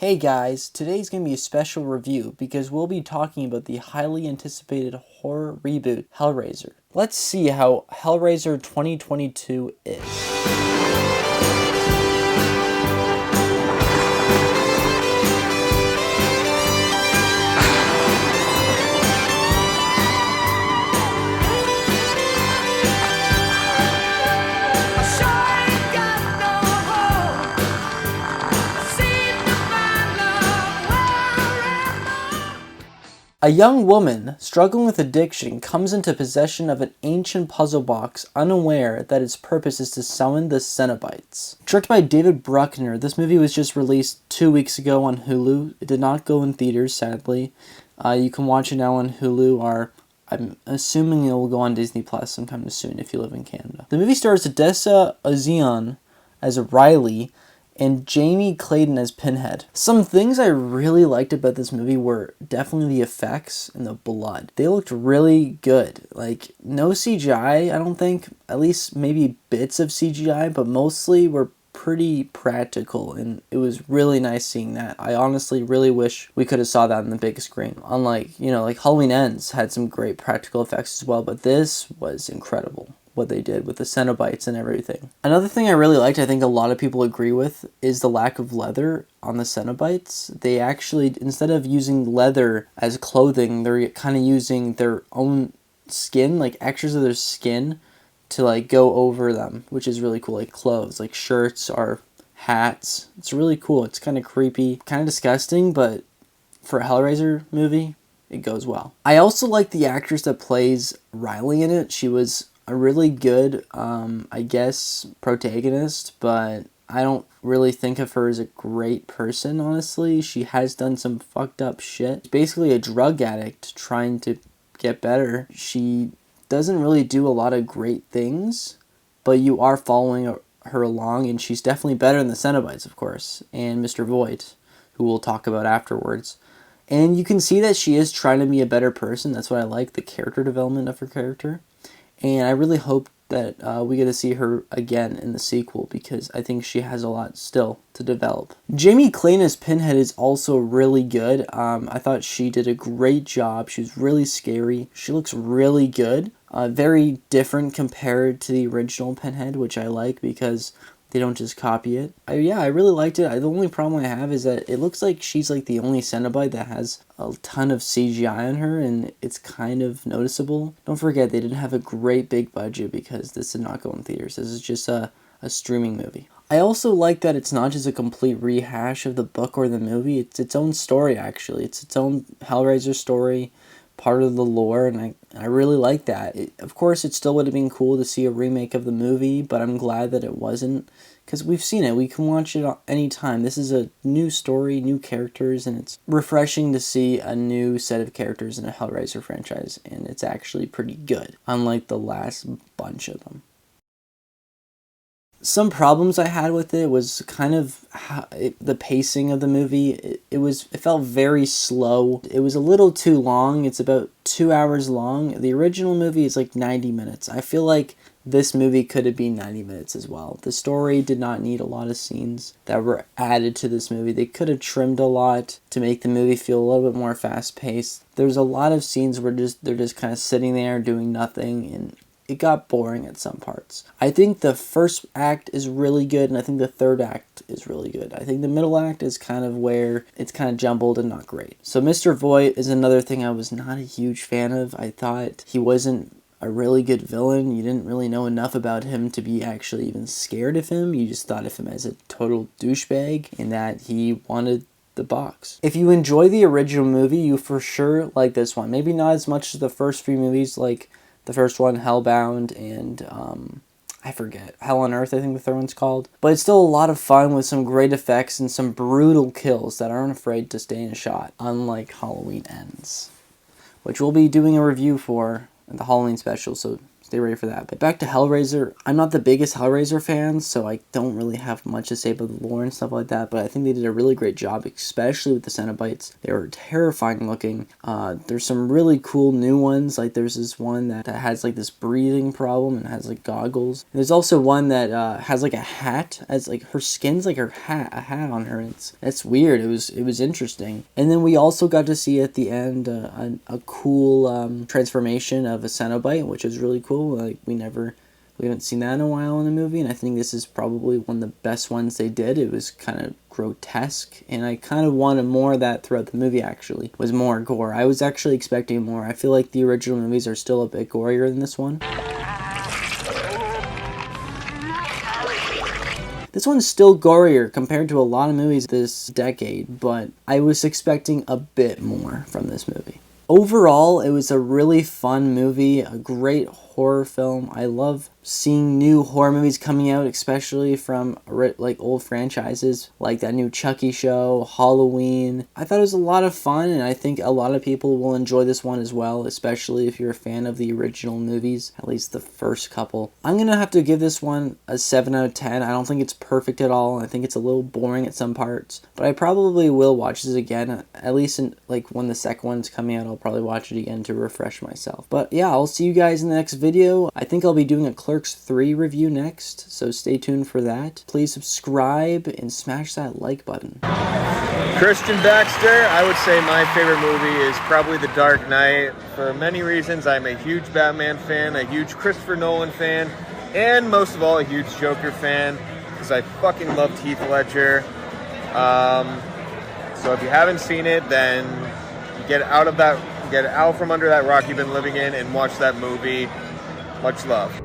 Hey guys, today's going to be a special review because we'll be talking about the highly anticipated horror reboot, Hellraiser. Let's see how Hellraiser 2022 is. A young woman struggling with addiction comes into possession of an ancient puzzle box, unaware that its purpose is to summon the Cenobites. Directed by David Bruckner, this movie was just released 2 weeks ago on Hulu. It did not go in theaters, sadly. You can watch it now on Hulu, or I'm assuming it will go on Disney Plus sometime soon if you live in Canada. The movie stars Odessa Ozion as Riley, and Jamie Clayton as Pinhead. Some things I really liked about this movie were definitely the effects and the blood. They looked really good. Like, no CGI, I don't think. At least maybe bits of CGI, but mostly were pretty practical, and it was really nice seeing that. I honestly really wish we could have saw that on the big screen. Unlike, like Halloween Ends had some great practical effects as well, but this was incredible what they did with the Cenobites and everything. Another thing I really liked, I think a lot of people agree with, is the lack of leather on the Cenobites. They actually, instead of using leather as clothing, they're kind of using their own skin, like extras of their skin, to like go over them, which is really cool, like clothes, like shirts or hats. It's really cool. It's kind of creepy, kind of disgusting, but for a Hellraiser movie, it goes well. I also like the actress that plays Riley in it. She was a really good, I guess, protagonist, but I don't really think of her as a great person, honestly. She has done some fucked up shit. Basically a drug addict trying to get better. She doesn't really do a lot of great things, but you are following her along, and she's definitely better than the Cenobites, of course, and Mr. Voight, who we'll talk about afterwards. And you can see that she is trying to be a better person. That's what I like, the character development of her character. And I really hope that we get to see her again in the sequel, because I think she has a lot still to develop. Jamie Clayton as Pinhead is also really good. I thought she did a great job. She was really scary. She looks really good. Very different compared to the original Pinhead, which I like because they don't just copy it. I really liked it. The only problem I have is that it looks like she's like the only Cenobite that has a ton of CGI on her, and it's kind of noticeable. Don't forget, they didn't have a great big budget because this did not go in theaters. This is just a streaming movie. I also like that it's not just a complete rehash of the book or the movie. It's its own story, actually. It's its own Hellraiser story, part of the lore, and I really like that. Of course, it still would have been cool to see a remake of the movie, but I'm glad that it wasn't, because we've seen it. We can watch it anytime. This is a new story, new characters, and it's refreshing to see a new set of characters in a Hellraiser franchise, and it's actually pretty good, unlike the last bunch of them. Some problems I had with it was kind of the pacing of the movie. It felt very slow. It was a little too long. It's about 2 hours long. The original movie is like 90 minutes. I feel like this movie could have been 90 minutes as well. The story did not need a lot of scenes that were added to this movie. They could have trimmed a lot to make the movie feel a little bit more fast-paced. There's a lot of scenes where they're just kind of sitting there doing nothing, and it got boring at some parts. I think the first act is really good, and I think the third act is really good. I think the middle act is kind of where it's kind of jumbled and not great. So Mr. Voight is another thing I was not a huge fan of. I thought he wasn't a really good villain. You didn't really know enough about him to be actually even scared of him. You just thought of him as a total douchebag, and that he wanted the box. If you enjoy the original movie, you for sure like this one. Maybe not as much as the first few movies, like the first one, Hellbound, and I forget, Hell on Earth, I think the third one's called. But it's still a lot of fun with some great effects and some brutal kills that aren't afraid to stay in a shot, unlike Halloween Ends, which we'll be doing a review for in the Halloween special, so stay ready for that. But back to Hellraiser, I'm not the biggest Hellraiser fan, so I don't really have much to say about the lore and stuff like that, but I think they did a really great job, especially with the Cenobites. They were terrifying looking. There's some really cool new ones, like there's this one that has like this breathing problem and has like goggles. And there's also one that has like a hat, as like her skin's like a hat on her. It's weird. It was interesting. And then we also got to see at the end a cool transformation of a Cenobite, which is really cool. Like we haven't seen that in a while in a movie, and I think this is probably one of the best ones they did. It was kind of grotesque, and I kind of wanted more of that throughout the movie, actually. Was more gore. I was actually expecting more. I feel like the original movies are still a bit gorier than this one. This one's still gorier compared to a lot of movies this decade, but I was expecting a bit more from this movie. Overall, it was a really fun movie, a great horror film. I love seeing new horror movies coming out, especially from like old franchises like that new Chucky show, Halloween. I thought it was a lot of fun, and I think a lot of people will enjoy this one as well, especially if you're a fan of the original movies, at least the first couple. I'm gonna have to give this one a 7 out of 10. I don't think it's perfect at all. I think it's a little boring at some parts, but I probably will watch this again, at least in, like when the second one's coming out. I'll probably watch it again to refresh myself. But yeah, I'll see you guys in the next video. I think I'll be doing a Clerks 3 review next, so stay tuned for that. Please subscribe and smash that like button. Christian Baxter, I would say my favorite movie is probably The Dark Knight. For many reasons, I'm a huge Batman fan, a huge Christopher Nolan fan, and most of all, a huge Joker fan, because I fucking love Heath Ledger. So if you haven't seen it, then get out from under that rock you've been living in and watch that movie. Much love.